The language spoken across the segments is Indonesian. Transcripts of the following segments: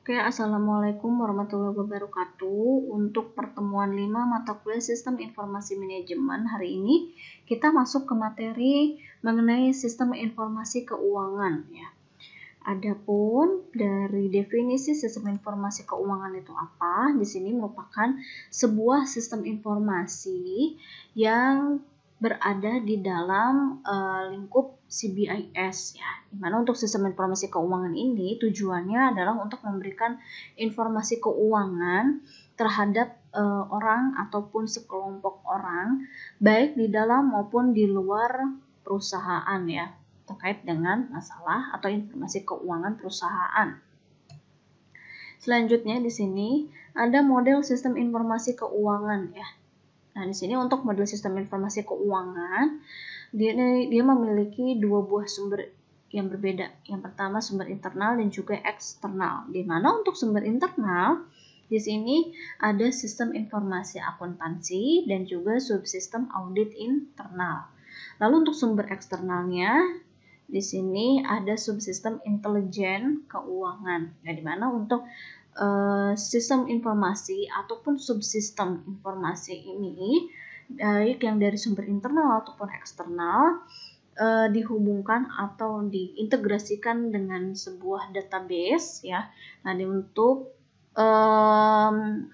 Oke, Assalamualaikum warahmatullahi wabarakatuh. Untuk pertemuan 5 mata kuliah Sistem Informasi Manajemen hari ini, kita masuk ke materi mengenai Sistem Informasi Keuangan ya. Adapun dari definisi Sistem Informasi Keuangan itu apa? Di sini merupakan sebuah sistem informasi yang berada di dalam lingkup CBIS ya. Dimana untuk sistem informasi keuangan ini tujuannya adalah untuk memberikan informasi keuangan terhadap orang ataupun sekelompok orang baik di dalam maupun di luar perusahaan ya, terkait dengan masalah atau informasi keuangan perusahaan. Selanjutnya di sini ada model sistem informasi keuangan ya. Nah, di sini untuk model sistem informasi keuangan dia memiliki dua buah sumber yang berbeda. Yang pertama sumber internal dan juga eksternal. Di mana untuk sumber internal di sini ada sistem informasi akuntansi dan juga subsistem audit internal. Lalu untuk sumber eksternalnya di sini ada subsistem intelijen keuangan. Nah, di mana untuk sistem informasi ataupun subsistem informasi ini baik yang dari sumber internal ataupun eksternal dihubungkan atau diintegrasikan dengan sebuah database ya. Nah, untuk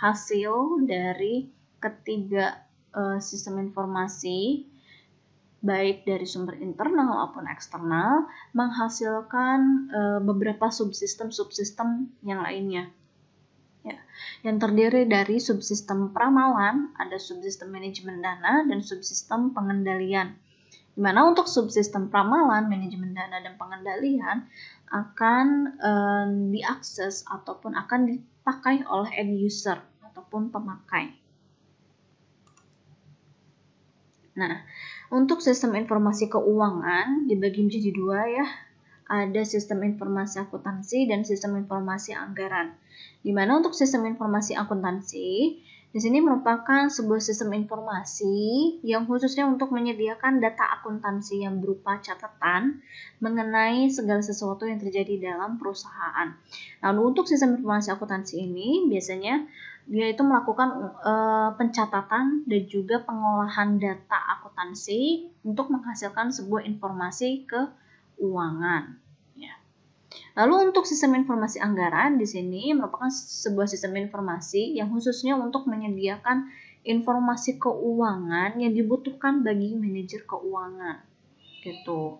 hasil dari ketiga sistem informasi baik dari sumber internal maupun eksternal menghasilkan beberapa subsistem yang lainnya. Ya, yang terdiri dari subsistem pramalan, ada subsistem manajemen dana, dan subsistem pengendalian. Di mana untuk subsistem pramalan, manajemen dana, dan pengendalian akan diakses ataupun akan dipakai oleh end user ataupun pemakai. Nah, untuk sistem informasi keuangan dibagi menjadi dua ya. Ada sistem informasi akuntansi dan sistem informasi anggaran. Di mana untuk sistem informasi akuntansi, di sini merupakan sebuah sistem informasi yang khususnya untuk menyediakan data akuntansi yang berupa catatan mengenai segala sesuatu yang terjadi dalam perusahaan. Lalu untuk sistem informasi akuntansi ini biasanya dia itu melakukan pencatatan dan juga pengolahan data akuntansi untuk menghasilkan sebuah informasi keuangan. Ya. Lalu untuk sistem informasi anggaran di sini merupakan sebuah sistem informasi yang khususnya untuk menyediakan informasi keuangan yang dibutuhkan bagi manajer keuangan. Gitu.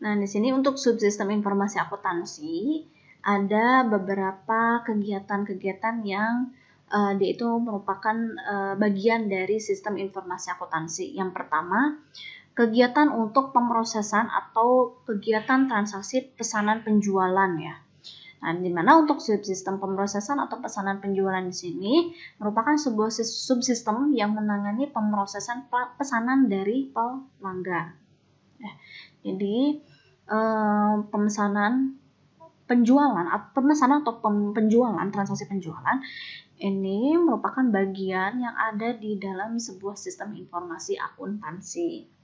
Nah, di sini untuk subsistem informasi akuntansi ada beberapa kegiatan-kegiatan yang dia itu merupakan bagian dari sistem informasi akuntansi. Yang pertama, kegiatan untuk pemrosesan atau kegiatan transaksi pesanan penjualan ya. Nah, di mana untuk subsistem pemrosesan atau pesanan penjualan di sini merupakan sebuah subsistem yang menangani pemrosesan pesanan dari pelanggan. Jadi pemesanan penjualan transaksi penjualan ini merupakan bagian yang ada di dalam sebuah sistem informasi akuntansi.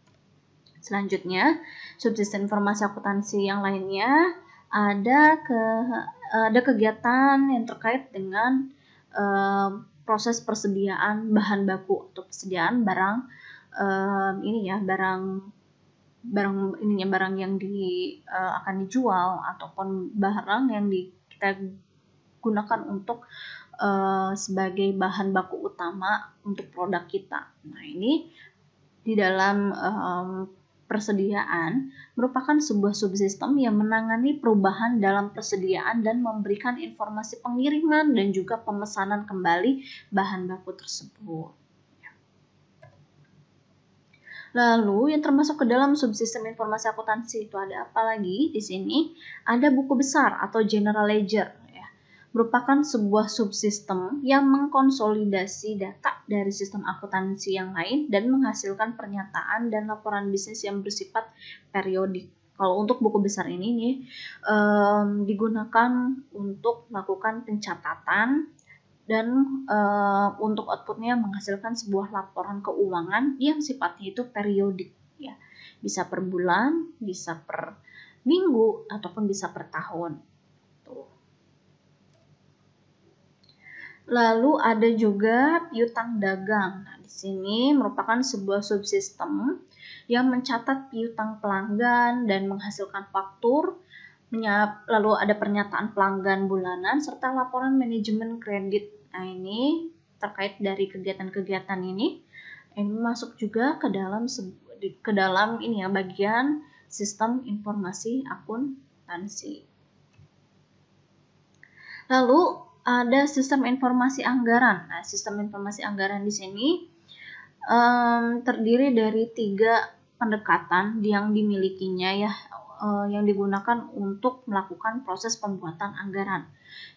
Selanjutnya, subsistem informasi akuntansi yang lainnya ada kegiatan yang terkait dengan proses persediaan bahan baku atau persediaan barang barang yang akan dijual ataupun barang yang kita gunakan untuk sebagai bahan baku utama untuk produk kita. Nah, ini di dalam persediaan merupakan sebuah subsistem yang menangani perubahan dalam persediaan dan memberikan informasi pengiriman dan juga pemesanan kembali bahan baku tersebut. Lalu yang termasuk ke dalam subsistem informasi akuntansi itu ada apa lagi? Di sini ada buku besar atau general ledger ya. Merupakan sebuah subsistem yang mengkonsolidasi data dari sistem akuntansi yang lain dan menghasilkan pernyataan dan laporan bisnis yang bersifat periodik. Kalau untuk buku besar ini nih digunakan untuk melakukan pencatatan dan untuk outputnya menghasilkan sebuah laporan keuangan yang sifatnya itu periodik ya, bisa per bulan, bisa per minggu ataupun bisa per tahun. Tuh. Lalu ada juga piutang dagang. Nah, di sini merupakan sebuah subsistem yang mencatat piutang pelanggan dan menghasilkan faktur. Lalu ada pernyataan pelanggan bulanan serta laporan manajemen kredit. Nah, ini terkait dari kegiatan-kegiatan ini masuk juga ke dalam ini ya, bagian sistem informasi akuntansi. Lalu ada sistem informasi anggaran. Nah, sistem informasi anggaran di sini terdiri dari 3 pendekatan yang dimilikinya ya, yang digunakan untuk melakukan proses pembuatan anggaran.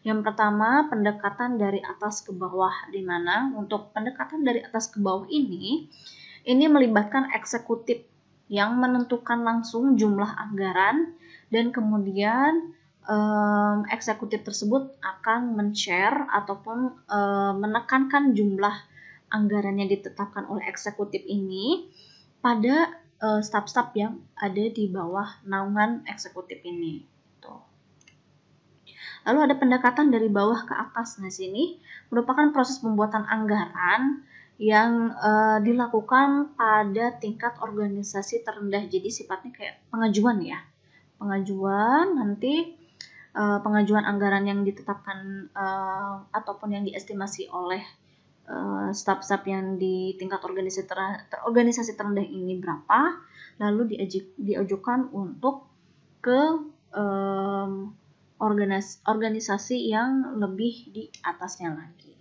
Yang pertama, pendekatan dari atas ke bawah, di mana untuk pendekatan dari atas ke bawah ini melibatkan eksekutif yang menentukan langsung jumlah anggaran dan kemudian eksekutif tersebut akan men-share ataupun menekankan jumlah anggaran yang ditetapkan oleh eksekutif ini pada staf-staf yang ada di bawah naungan eksekutif ini. Lalu ada pendekatan dari bawah ke atas. Nah, sini merupakan proses pembuatan anggaran yang dilakukan pada tingkat organisasi terendah. Jadi sifatnya kayak pengajuan ya. Pengajuan nanti pengajuan anggaran yang ditetapkan ataupun yang diestimasi oleh staf-staf yang di tingkat organisasi terendah ini berapa, lalu diajukan untuk ke organisasi yang lebih di atasnya lagi.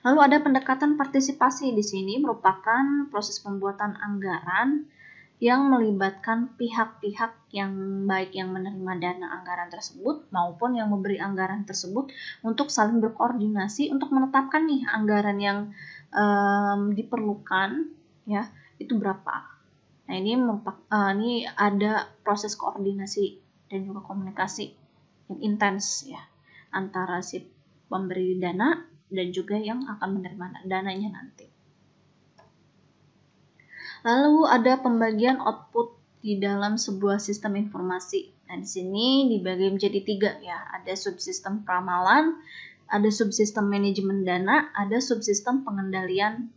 Lalu ada pendekatan partisipasi. Di sini merupakan proses pembuatan anggaran yang melibatkan pihak-pihak yang baik yang menerima dana anggaran tersebut maupun yang memberi anggaran tersebut untuk saling berkoordinasi untuk menetapkan nih anggaran yang diperlukan ya itu berapa. Nah, ini ada proses koordinasi dan juga komunikasi yang intens ya antara si pemberi dana dan juga yang akan menerima dananya nanti. Lalu ada pembagian output di dalam sebuah sistem informasi. Nah, di sini dibagi menjadi 3 ya. Ada subsistem peramalan, ada subsistem manajemen dana, ada subsistem pengendalian.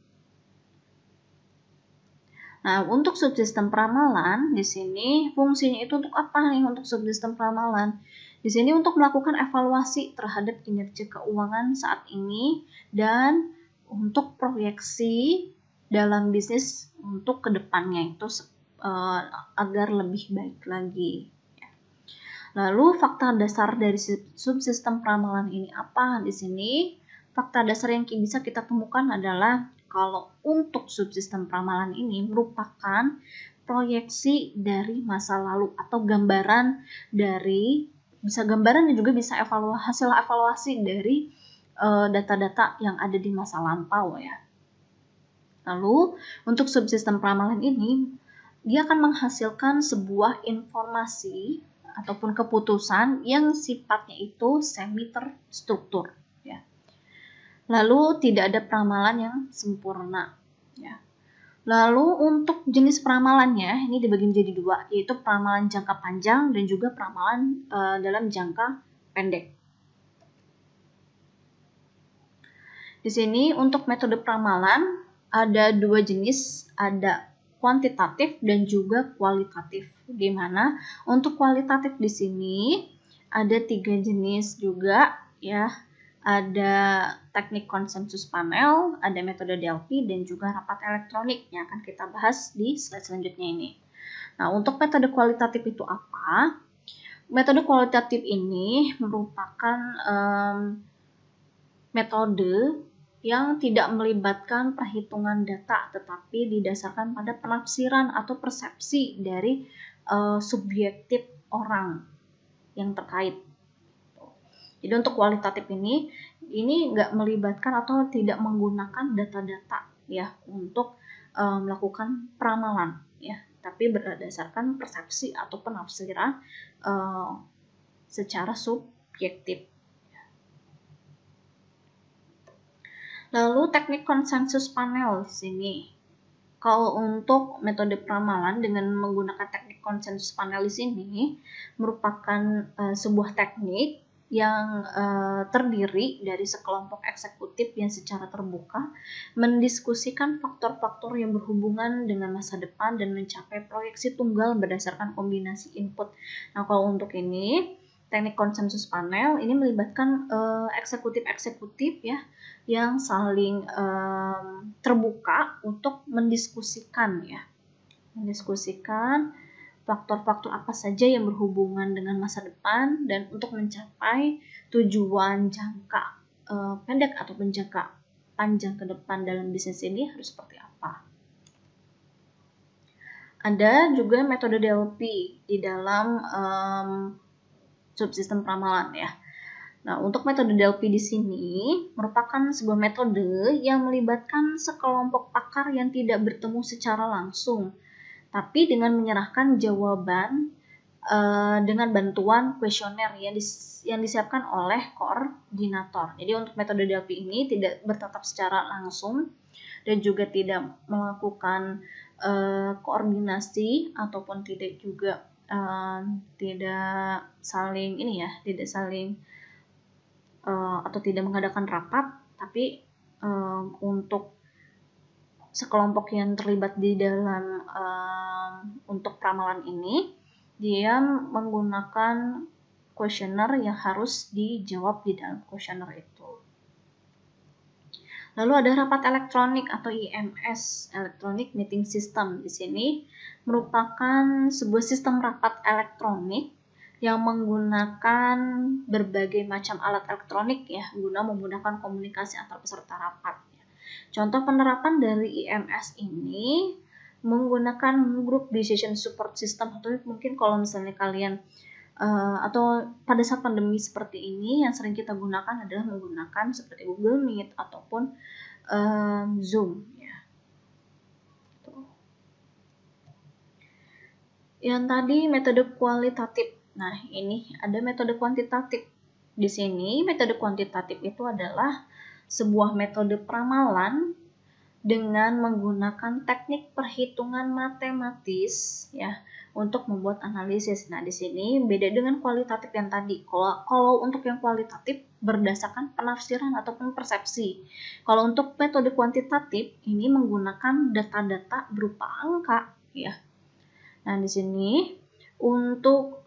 Nah, untuk subsistem peramalan di sini fungsinya itu untuk apa nih untuk subsistem peramalan? Di sini untuk melakukan evaluasi terhadap kinerja keuangan saat ini dan untuk proyeksi dalam bisnis untuk kedepannya itu agar lebih baik lagi. Lalu fakta dasar dari subsistem peramalan ini apa? Di sini fakta dasar yang bisa kita temukan adalah kalau untuk subsistem peramalan ini merupakan proyeksi dari masa lalu atau gambaran dari bisa gambaran dan juga bisa hasil evaluasi dari data-data yang ada di masa lampau ya. Lalu untuk subsistem peramalan ini dia akan menghasilkan sebuah informasi ataupun keputusan yang sifatnya itu semi terstruktur ya. Lalu tidak ada peramalan yang sempurna ya. Lalu untuk jenis peramalannya ini dibagi menjadi 2, yaitu peramalan jangka panjang dan juga peramalan dalam jangka pendek. Di sini untuk metode peramalan ada 2 jenis, ada kuantitatif dan juga kualitatif. Di mana untuk kualitatif di sini ada 3 jenis juga ya. Ada teknik konsensus panel, ada metode Delphi, dan juga rapat elektronik yang akan kita bahas di slide selanjutnya ini. Nah, untuk metode kualitatif itu apa? Metode kualitatif ini merupakan metode yang tidak melibatkan perhitungan data, tetapi didasarkan pada penafsiran atau persepsi dari subjektif orang yang terkait. Jadi untuk kualitatif ini nggak melibatkan atau tidak menggunakan data-data ya untuk melakukan peramalan ya, tapi berdasarkan persepsi atau penafsiran secara subjektif. Lalu teknik konsensus panel di sini. Kalau untuk metode peramalan dengan menggunakan teknik konsensus panel di sini merupakan sebuah teknik yang terdiri dari sekelompok eksekutif yang secara terbuka mendiskusikan faktor-faktor yang berhubungan dengan masa depan dan mencapai proyeksi tunggal berdasarkan kombinasi input. Nah, kalau untuk ini teknik konsensus panel ini melibatkan eksekutif-eksekutif ya yang saling terbuka untuk mendiskusikan faktor-faktor apa saja yang berhubungan dengan masa depan dan untuk mencapai tujuan jangka pendek ataupun jangka panjang ke depan dalam bisnis ini harus seperti apa. Ada juga metode DLP di dalam subsistem ramalan ya. Nah, untuk metode DLP di sini merupakan sebuah metode yang melibatkan sekelompok pakar yang tidak bertemu secara langsung, tapi dengan menyerahkan jawaban dengan bantuan kuesioner yang disiapkan oleh koordinator. Jadi untuk metode DLP ini tidak bertatap secara langsung dan juga tidak melakukan koordinasi ataupun tidak juga tidak saling atau tidak mengadakan rapat, tapi untuk sekelompok yang terlibat di dalam untuk ramalan ini, dia menggunakan kuesioner yang harus dijawab di dalam kuesioner itu. Lalu ada rapat elektronik atau IMS, Electronic Meeting System. Di sini merupakan sebuah sistem rapat elektronik yang menggunakan berbagai macam alat elektronik ya, guna memudahkan komunikasi antar peserta rapat. Contoh penerapan dari IMS ini menggunakan Group Decision Support System, atau mungkin kalau misalnya kalian atau pada saat pandemi seperti ini yang sering kita gunakan adalah menggunakan seperti Google Meet ataupun Zoom ya. Yang tadi metode kualitatif. Nah, ini ada metode kuantitatif. Di sini metode kuantitatif itu adalah sebuah metode peramalan dengan menggunakan teknik perhitungan matematis ya untuk membuat analisis. Nah, di sini beda dengan kualitatif yang tadi. Kalau untuk yang kualitatif berdasarkan penafsiran ataupun persepsi. Kalau untuk metode kuantitatif ini menggunakan data-data berupa angka ya. Nah, di sini untuk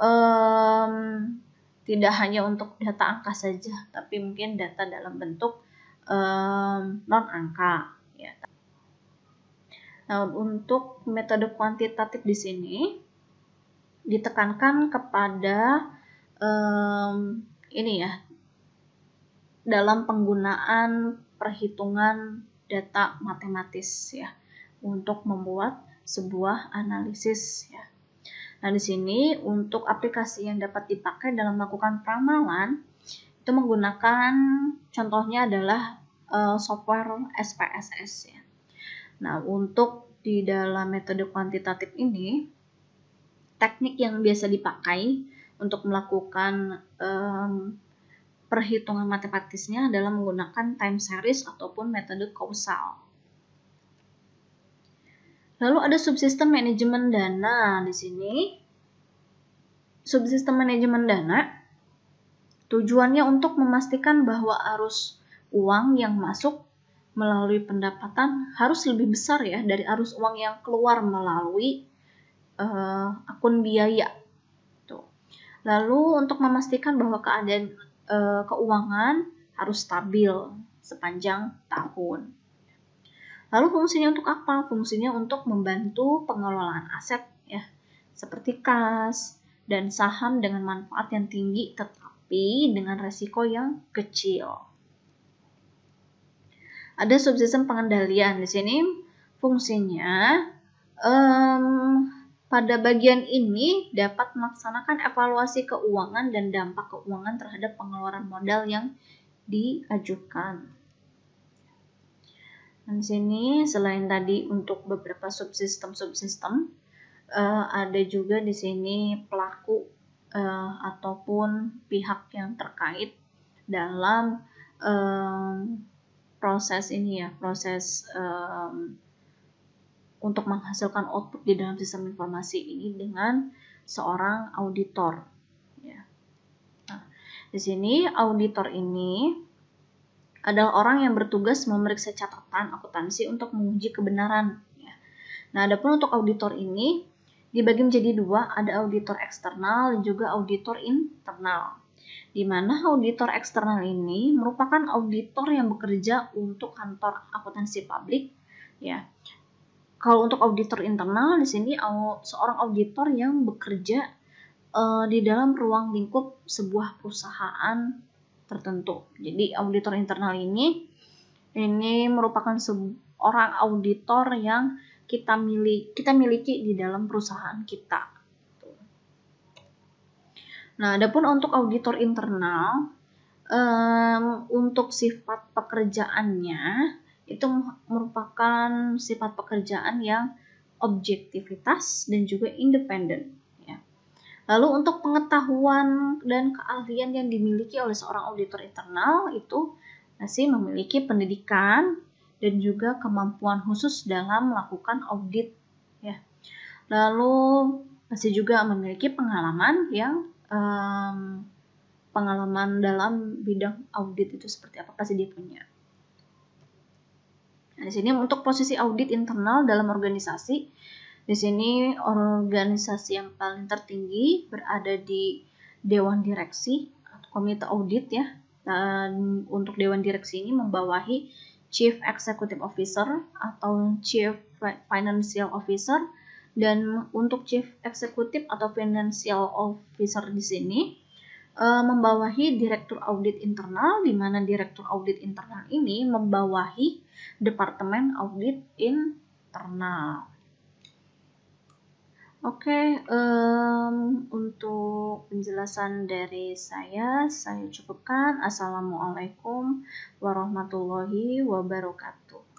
tidak hanya untuk data angka saja, tapi mungkin data dalam bentuk non angka ya. Nah, untuk metode kuantitatif di sini ditekankan kepada ini ya, dalam penggunaan perhitungan data matematis ya untuk membuat sebuah analisis ya. Nah, di sini untuk aplikasi yang dapat dipakai dalam melakukan peramalan itu menggunakan contohnya adalah software SPSS ya. Nah, untuk di dalam metode kuantitatif ini, teknik yang biasa dipakai untuk melakukan perhitungan matematisnya adalah menggunakan time series ataupun metode kausal. Lalu ada subsistem manajemen dana di sini. Subsistem manajemen dana tujuannya untuk memastikan bahwa arus uang yang masuk melalui pendapatan harus lebih besar ya dari arus uang yang keluar melalui akun biaya. Tuh. Lalu untuk memastikan bahwa keadaan keuangan harus stabil sepanjang tahun. Lalu fungsinya untuk apa? Fungsinya untuk membantu pengelolaan aset ya, seperti kas dan saham dengan manfaat yang tinggi tetapi dengan resiko yang kecil. Ada subsistem pengendalian di sini fungsinya pada bagian ini dapat melaksanakan evaluasi keuangan dan dampak keuangan terhadap pengeluaran modal yang diajukan. Dan di sini selain tadi untuk beberapa subsistem ada juga di sini pelaku ataupun pihak yang terkait dalam proses ini ya, proses untuk menghasilkan output di dalam sistem informasi ini dengan seorang auditor. Ya. Nah, Di sini auditor ini adalah orang yang bertugas memeriksa catatan akuntansi untuk menguji kebenaran. Nah, adapun untuk auditor ini dibagi menjadi dua, ada auditor eksternal dan juga auditor internal. Di mana auditor eksternal ini merupakan auditor yang bekerja untuk kantor akuntansi publik, ya. Kalau untuk auditor internal di sini seorang auditor yang bekerja di dalam ruang lingkup sebuah perusahaan tertentu. Jadi auditor internal ini merupakan seorang auditor yang kita miliki di dalam perusahaan kita. Nah, adapun untuk auditor internal, untuk sifat pekerjaannya itu merupakan sifat pekerjaan yang objektivitas dan juga independen. Ya. Lalu untuk pengetahuan dan keahlian yang dimiliki oleh seorang auditor internal itu masih memiliki pendidikan dan juga kemampuan khusus dalam melakukan audit. Ya. Lalu masih juga memiliki pengalaman yang pengalaman dalam bidang audit itu seperti apa pasti dia punya. Nah, di sini untuk posisi audit internal dalam organisasi, di sini organisasi yang paling tertinggi berada di Dewan Direksi atau Komite Audit ya. Dan untuk Dewan Direksi ini membawahi Chief Executive Officer atau Chief Financial Officer, dan untuk Chief Executive atau Financial Officer di sini membawahi Direktur Audit Internal, di mana Direktur Audit Internal ini membawahi Departemen Audit Internal. Oke, untuk penjelasan dari saya cukupkan. Assalamualaikum warahmatullahi wabarakatuh.